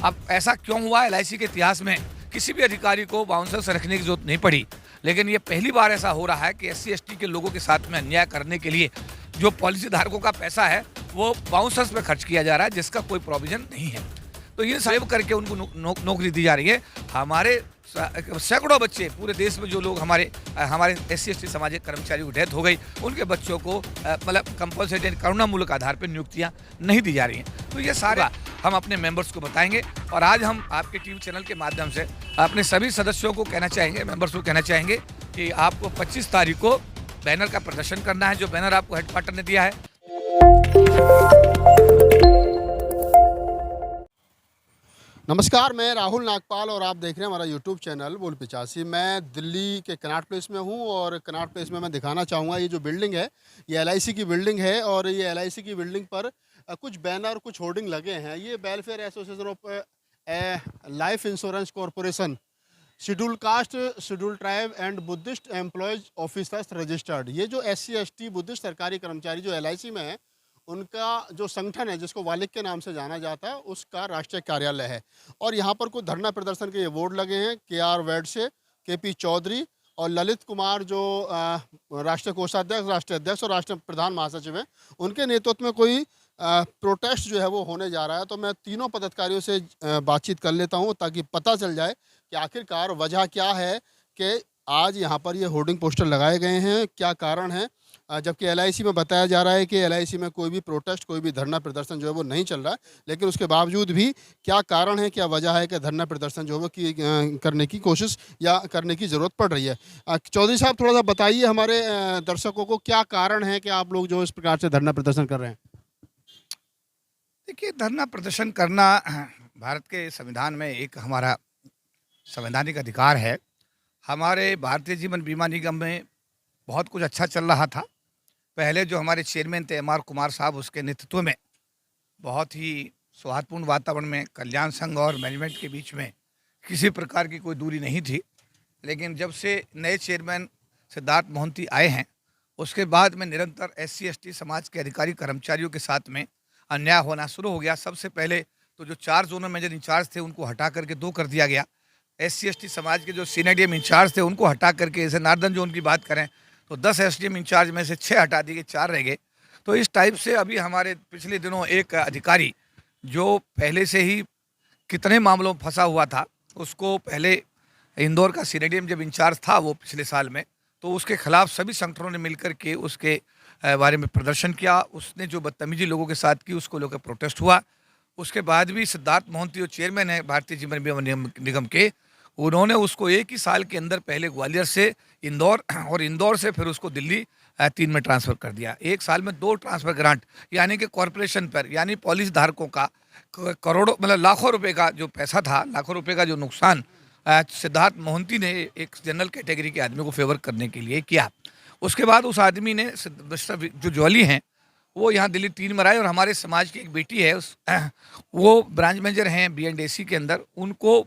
अब ऐसा क्यों हुआ, एलआईसी के इतिहास में किसी भी अधिकारी को बाउंसर्स रखने की जरूरत नहीं पड़ी, लेकिन ये पहली बार ऐसा हो रहा है कि एससी एसटी के लोगों के साथ में अन्याय करने के लिए जो पॉलिसी धारकों का पैसा है वो बाउंसर्स पे खर्च किया जा रहा है, जिसका कोई प्रोविजन नहीं है। तो ये सेव करके उनको नौकरी दी जा रही है। हमारे सैकड़ों बच्चे पूरे देश में जो लोग हमारे एससी एसटी सामाजिक कर्मचारियों की डेथ हो गई, उनके बच्चों को मतलब कंपलसरी करुणामूलक आधार पर नियुक्तियां नहीं दी जा रही हैं। तो ये सारा हम अपने मेंबर्स को बताएंगे और आज हम आपके टीवी चैनल के माध्यम से अपने सभी सदस्यों को कहना चाहेंगे, मेंबर्स को कहना चाहेंगे कि आपको 25 तारीख को बैनर का प्रदर्शन करना है, जो बैनर आपको हेडक्वार्टर ने दिया है। नमस्कार, मैं राहुल नागपाल और आप देख रहे हैं हमारा यूट्यूब चैनल बोल 85। मैं दिल्ली के कनॉट प्लेस में हूं और कनॉट प्लेस में मैं दिखाना चाहूँगा ये जो बिल्डिंग है ये एलआईसी की बिल्डिंग है और ये एलआईसी की बिल्डिंग पर कुछ बैनर कुछ होर्डिंग लगे हैं। ये welfare association of life insurance corporation schedule caste schedule tribe and Buddhist employees officers registered, ये जो SC ST बुद्धिस्ट सरकारी कर्मचारी जो एलआईसी में है उनका जो संगठन है जिसको वालिक के नाम से जाना जाता है उसका राष्ट्रीय कार्यालय है। और यहाँ पर कुछ धरना प्रदर्शन के ये बोर्ड लगे हैं। KR वैडसे, KP चौधरी और ललित कुमार जो राष्ट्रीय कोषाध्यक्ष, राष्ट्रीय अध्यक्ष और राष्ट्रीय प्रधान महासचिव हैं, उनके नेतृत्व में कोई प्रोटेस्ट जो है वो होने जा रहा है। तो मैं तीनों पदाधिकारियों से बातचीत कर लेता हूँ ताकि पता चल जाए कि आखिरकार वजह क्या है कि आज यहाँ पर ये होर्डिंग पोस्टर लगाए गए हैं, क्या कारण है। जबकि एलआईसी में बताया जा रहा है कि एलआईसी में कोई भी प्रोटेस्ट, कोई भी धरना प्रदर्शन जो है वो नहीं चल रहा है, लेकिन उसके बावजूद भी क्या कारण है, क्या वजह है कि धरना प्रदर्शन जो है वो करने की कोशिश या करने की ज़रूरत पड़ रही है। चौधरी साहब, थोड़ा सा बताइए हमारे दर्शकों को क्या कारण है कि आप लोग जो इस प्रकार से धरना प्रदर्शन कर रहे हैं। देखिए, धरना प्रदर्शन करना भारत के संविधान में एक हमारा संवैधानिक अधिकार है। हमारे भारतीय जीवन बीमा निगम में बहुत कुछ अच्छा चल रहा था। पहले जो हमारे चेयरमैन थे MR कुमार साहब, उसके नेतृत्व में बहुत ही सौहार्दपूर्ण वातावरण में कल्याण संघ और मैनेजमेंट के बीच में किसी प्रकार की कोई दूरी नहीं थी। लेकिन जब से नए चेयरमैन सिद्धार्थ मोहंती आए हैं, उसके बाद में निरंतर SC ST समाज के अधिकारी कर्मचारियों के साथ में अन्याय होना शुरू हो गया। सबसे पहले तो जो 4 जोनल मैनेजर इंचार्ज थे उनको हटा करके 2 कर दिया गया। SC ST समाज के जो CNIDM इंचार्ज थे उनको हटा करके, जैसे नार्दन जोन की बात करें तो 10 SDM इंचार्ज में से 6 हटा दिए, 4 रह गए। तो इस टाइप से अभी हमारे पिछले दिनों एक अधिकारी जो पहले से ही कितने मामलों में फंसा हुआ था, उसको पहले इंदौर का CNIDM जब इंचार्ज था वो पिछले साल में, तो उसके खिलाफ सभी संगठनों ने मिलकर के उसके बारे में प्रदर्शन किया। उसने जो बदतमीजी लोगों के साथ की उसको लेकर प्रोटेस्ट हुआ। उसके बाद भी सिद्धार्थ मोहंती जो चेयरमैन है भारतीय जीवन बीमा निगम के, उन्होंने उसको एक ही साल के अंदर पहले ग्वालियर से इंदौर और इंदौर से फिर उसको दिल्ली 3 में ट्रांसफ़र कर दिया। एक साल में 2 ट्रांसफ़र ग्रांट, यानी कि कॉरपोरेशन पर, यानी पॉलिसी धारकों का करोड़ों मतलब लाखों रुपए का जो पैसा था, लाखों रुपए का जो नुकसान सिद्धार्थ मोहंती ने एक जनरल कैटेगरी के आदमी को फेवर करने के लिए किया। उसके बाद उस आदमी ने जो जॉली हैं वो यहाँ दिल्ली 3 में आए और हमारे समाज की एक बेटी है वो ब्रांच मैनेजर हैं BNDC के अंदर, उनको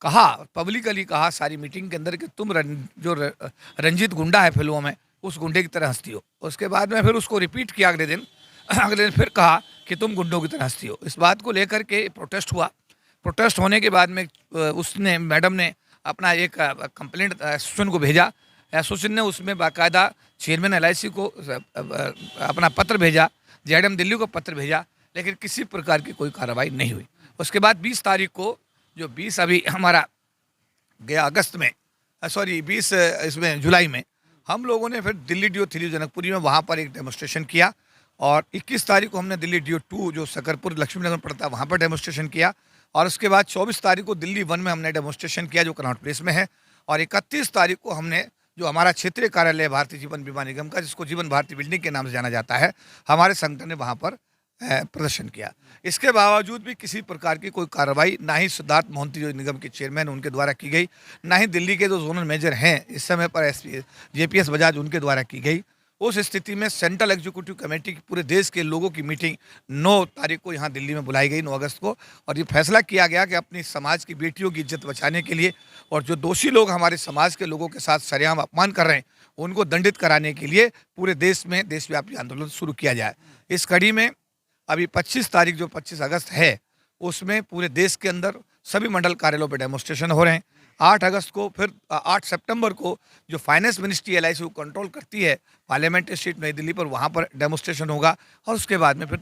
कहा, पब्लिकली कहा सारी मीटिंग के अंदर कि तुम जो रंजीत गुंडा है फिल्मों में, उस गुंडे की तरह हंसती हो। उसके बाद में फिर उसको रिपीट किया अगले दिन फिर कहा कि तुम गुंडों की तरह हंसती हो। इस बात को लेकर के प्रोटेस्ट हुआ। प्रोटेस्ट होने के बाद में उसने, मैडम ने अपना एक कंप्लेंट एसोसिएशन को भेजा। एसोसिएशन ने उसमें बाकायदा चेयरमैन LIC को अपना पत्र भेजा, JIDM दिल्ली को पत्र भेजा, लेकिन किसी प्रकार की कोई कार्रवाई नहीं हुई। उसके बाद 20 तारीख को, जो 20 अभी हमारा गया अगस्त में, 20 इसमें जुलाई में, हम लोगों ने फिर दिल्ली DO 3 जनकपुरी में वहाँ पर एक डेमोस्ट्रेशन किया। और 21 तारीख को हमने दिल्ली DO 2 जो सकरपुर लक्ष्मी नगर पड़ता है वहाँ पर डेमोस्ट्रेशन किया। और उसके बाद 24 तारीख को दिल्ली 1 में हमने डेमोस्ट्रेशन किया जो कनॉट प्लेस में है। और 31 तारीख को हमने जो हमारा क्षेत्रीय कार्यालय भारतीय जीवन बीमा निगम का, जिसको जीवन भारती बिल्डिंग के नाम से जाना जाता है, हमारे संगठन ने वहाँ पर प्रदर्शन किया। इसके बावजूद भी किसी प्रकार की कोई कार्रवाई ना ही सिद्धार्थ मोहंती जो निगम के चेयरमैन उनके द्वारा की गई, ना ही दिल्ली के जो जोनल मैनेजर हैं इस समय पर JPS बजाज उनके द्वारा की गई। उस स्थिति में सेंट्रल एग्जीक्यूटिव कमेटी की पूरे देश के लोगों की मीटिंग 9 तारीख को यहाँ दिल्ली में बुलाई गई, 9 अगस्त को। और ये फैसला किया गया कि अपनी समाज की बेटियों की इज्जत बचाने के लिए और जो दोषी लोग हमारे समाज के लोगों के साथ सरेआम अपमान कर रहे हैं उनको दंडित कराने के लिए पूरे देश में देशव्यापी आंदोलन शुरू किया जाए। इस कड़ी में अभी 25 तारीख जो 25 अगस्त है उसमें पूरे देश के अंदर सभी मंडल कार्यालयों पर डेमोस्ट्रेशन हो रहे हैं। 8 अगस्त को, फिर 8 सितंबर को जो फाइनेंस मिनिस्ट्री एलआईसी को कंट्रोल करती है पार्लियामेंट्री स्ट्रीट नई दिल्ली पर, वहाँ पर डेमोस्ट्रेशन होगा और उसके बाद में फिर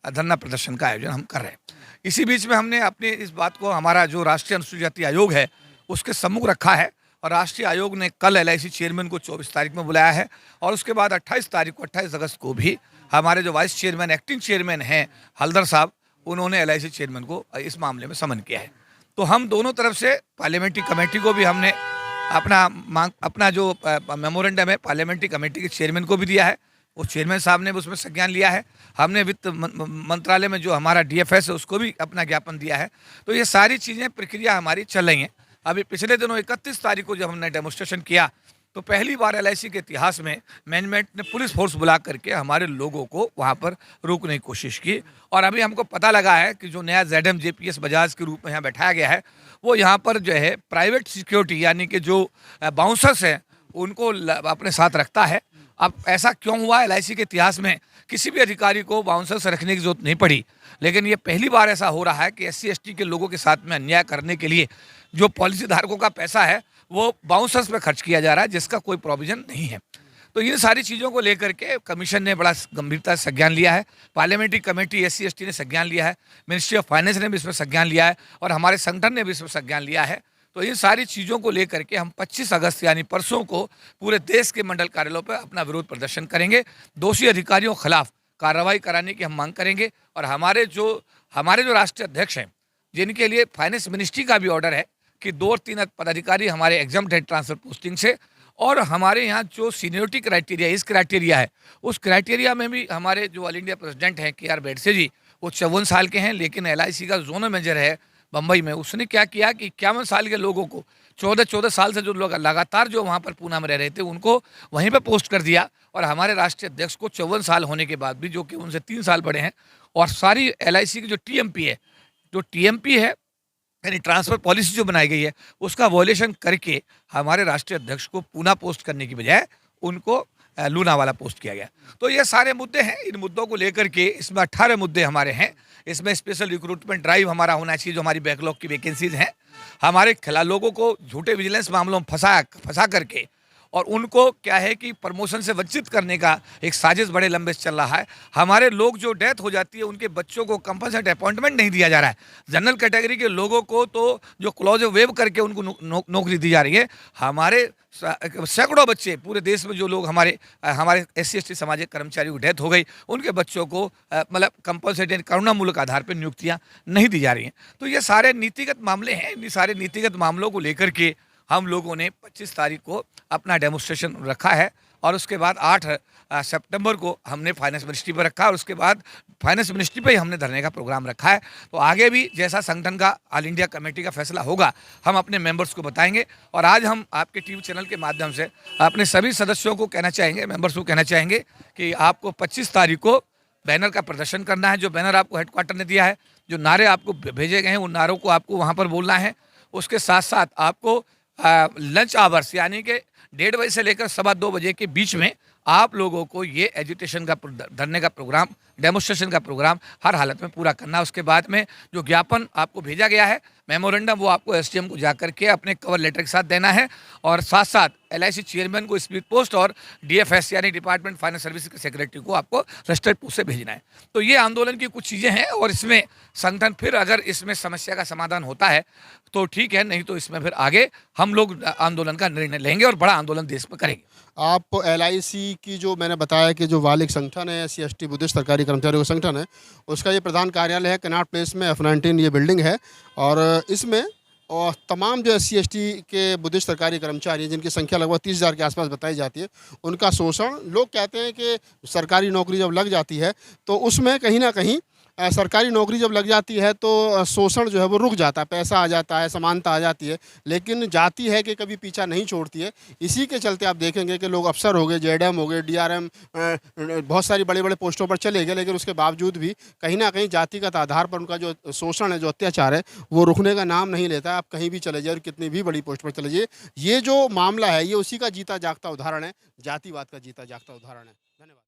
धरना प्रदर्शन का आयोजन हम कर रहे हैं। इसी बीच में हमने अपनी इस बात को हमारा जो राष्ट्रीय अनुसूचित जाति आयोग है उसके सम्मुख रखा है और राष्ट्रीय आयोग ने कल एलआईसी चेयरमैन को 24 तारीख में बुलाया है और उसके बाद 28 अगस्त को भी हमारे जो वाइस चेयरमैन, एक्टिंग चेयरमैन हैं हल्दर साहब, उन्होंने एलआईसी चेयरमैन को इस मामले में समन किया है। तो हम दोनों तरफ से पार्लियामेंट्री कमेटी को भी हमने अपना जो मेमोरेंडम है पार्लियामेंट्री कमेटी के चेयरमैन को भी दिया है, वो चेयरमैन साहब ने भी उसमें संज्ञान लिया है। हमने वित्त मंत्रालय में जो हमारा डीएफएस है उसको भी अपना ज्ञापन दिया है। तो ये सारी चीज़ें, प्रक्रिया हमारी चल रही हैं। अभी पिछले दिनों 31 तारीख को जब हमने डेमोस्ट्रेशन किया तो पहली बार एलआईसी के इतिहास में मैनेजमेंट ने पुलिस फोर्स बुला करके हमारे लोगों को वहाँ पर रोकने की कोशिश की। और अभी हमको पता लगा है कि जो नया ZM JPS बजाज के रूप में यहाँ बैठाया गया है, वो यहाँ पर जो है प्राइवेट सिक्योरिटी यानी कि जो बाउंसर्स हैं उनको अपने साथ रखता है। अब ऐसा क्यों हुआ? एलआईसी के इतिहास में किसी भी अधिकारी को बाउंसर्स रखने की जरूरत नहीं पड़ी, लेकिन ये पहली बार ऐसा हो रहा है कि SC ST के लोगों के साथ में अन्याय करने के लिए जो पॉलिसी धारकों का पैसा है वो बाउंसर्स पे खर्च किया जा रहा है, जिसका कोई प्रोविजन नहीं है। तो इन सारी चीज़ों को लेकर के कमीशन ने बड़ा गंभीरता से संज्ञान लिया है, पार्लियामेंट्री कमेटी SC ST ने संज्ञान लिया है, मिनिस्ट्री ऑफ फाइनेंस ने भी इसमें संज्ञान लिया है और हमारे संगठन ने भी इसमें संज्ञान लिया है। तो इन सारी चीज़ों को लेकर के हम 25 अगस्त यानी परसों को पूरे देश के मंडल कार्यालयों पर अपना विरोध प्रदर्शन करेंगे। दोषी अधिकारियों के खिलाफ कार्रवाई कराने की हम मांग करेंगे और हमारे जो राष्ट्रीय अध्यक्ष हैं, जिनके लिए फाइनेंस मिनिस्ट्री का भी ऑर्डर है कि 2 और 3 पदाधिकारी हमारे एग्जाम्प्ट है ट्रांसफर पोस्टिंग से, और हमारे यहाँ जो सीनियरिटी क्राइटेरिया इस क्राइटेरिया है, उस क्राइटेरिया में भी हमारे जो ऑल इंडिया प्रेसिडेंट हैं KR बेडसे जी, वो 54 साल के हैं, लेकिन LIC का जोनल मैनेजर है बम्बई में, उसने क्या किया कि 51 साल के लोगों को 14 साल से जो लोग लगातार जो वहाँ पर पूना में रह रहे थे उनको वहीं पर पोस्ट कर दिया। और हमारे राष्ट्रीय अध्यक्ष को 54 साल होने के बाद भी, जो कि उनसे 3 साल बड़े हैं, और सारी LIC की जो TMP है यानी ट्रांसफर पॉलिसी जो बनाई गई है उसका वॉयलेशन करके हमारे राष्ट्रीय अध्यक्ष को पूना पोस्ट करने की बजाय उनको लूनावाला पोस्ट किया गया। तो ये सारे मुद्दे हैं। इन मुद्दों को लेकर के इसमें 18 मुद्दे हमारे हैं। इसमें स्पेशल रिक्रूटमेंट ड्राइव हमारा होना चाहिए, जो हमारी बैकलॉग की वैकेंसीज हैं। हमारे खिलाफ लोगों को झूठे विजिलेंस मामलों में फंसा करके और उनको क्या है कि प्रमोशन से वंचित करने का एक साजिश बड़े लंबे से चल रहा है। हमारे लोग जो डेथ हो जाती है उनके बच्चों को कंपलसरी अपॉइंटमेंट नहीं दिया जा रहा है। जनरल कैटेगरी के लोगों को तो जो क्लॉज वेव करके उनको नौकरी दी जा रही है। हमारे सैकड़ों बच्चे पूरे देश में जो लोग हमारे SC ST सामाजिक कर्मचारियों की डेथ हो गई, उनके बच्चों को मतलब कंपलसरी करुणामूलक आधार पर नियुक्तियाँ नहीं दी जा रही हैं। तो ये सारे नीतिगत मामले हैं। इन सारे नीतिगत मामलों को लेकर के हम लोगों ने 25 तारीख को अपना डेमोस्ट्रेशन रखा है और उसके बाद 8 सितंबर को हमने फाइनेंस मिनिस्ट्री पर रखा और उसके बाद फाइनेंस मिनिस्ट्री पर ही हमने धरने का प्रोग्राम रखा है। तो आगे भी जैसा संगठन का ऑल इंडिया कमेटी का फैसला होगा हम अपने मेंबर्स को बताएंगे। और आज हम आपके टीवी चैनल के माध्यम से अपने सभी सदस्यों को कहना चाहेंगे, मेंबर्स को कहना चाहेंगे कि आपको 25 तारीख को बैनर का प्रदर्शन करना है। जो बैनर आपको हेडक्वार्टर ने दिया है, जो नारे आपको भेजे गए हैं, उन नारों को आपको वहाँ पर बोलना है। उसके साथ साथ आपको लंच आवर्स यानी कि 1:30 बजे से लेकर 2:15 बजे के बीच में आप लोगों को ये एजुटेशन का धरने का प्रोग्राम, डेमोस्ट्रेशन का प्रोग्राम हर हालत में पूरा करना है। उसके बाद में जो ज्ञापन आपको भेजा गया है मेमोरेंडम, वो आपको SDM को जाकर के अपने कवर लेटर के साथ देना है और साथ साथ LIC चेयरमैन को स्पीड पोस्ट और DFS यानी डिपार्टमेंट फाइनेंस सर्विस के सेक्रेटरी को आपको रजिस्टर्ड पोस्ट से भेजना है। तो ये आंदोलन की कुछ चीज़ें हैं और इसमें संगठन फिर अगर इसमें समस्या का समाधान होता है तो ठीक है, नहीं तो इसमें फिर आगे हम लोग आंदोलन का निर्णय लेंगे और बड़ा आंदोलन देश में करेंगे। आप LIC की जो मैंने बताया कि जो वालिक संगठन है SC ST बुद्धिस्ट सरकारी कर्मचारियों का संगठन है, उसका ये प्रधान कार्यालय है कनॉट प्लेस में, F19 ये बिल्डिंग है। और इसमें और तमाम जो SC ST के बुद्धिस्ट सरकारी कर्मचारी हैं, जिनकी संख्या लगभग 30,000 के आसपास बताई जाती है, उनका शोषण, लोग कहते हैं कि सरकारी नौकरी जब लग जाती है तो उसमें कहीं ना कहीं सरकारी नौकरी जब लग जाती है तो शोषण जो है वो रुक जाता है, पैसा आ जाता है, समानता आ जाती है, लेकिन जाती है कि कभी पीछा नहीं छोड़ती है। इसी के चलते आप देखेंगे कि लोग अफसर हो गए, JDM हो गए, DRM, बहुत सारी बड़े बड़े पोस्टों पर चले गए, लेकिन उसके बावजूद भी कहीं ना कहीं जातिगत आधार पर उनका जो शोषण है, जो अत्याचार है, वो रुकने का नाम नहीं लेता। आप कहीं भी चले जाइए और कितनी भी बड़ी पोस्ट पर चले जाइए, ये जो मामला है ये उसी का जीता जागता उदाहरण है, जातिवाद का जीता जागता उदाहरण है। धन्यवाद।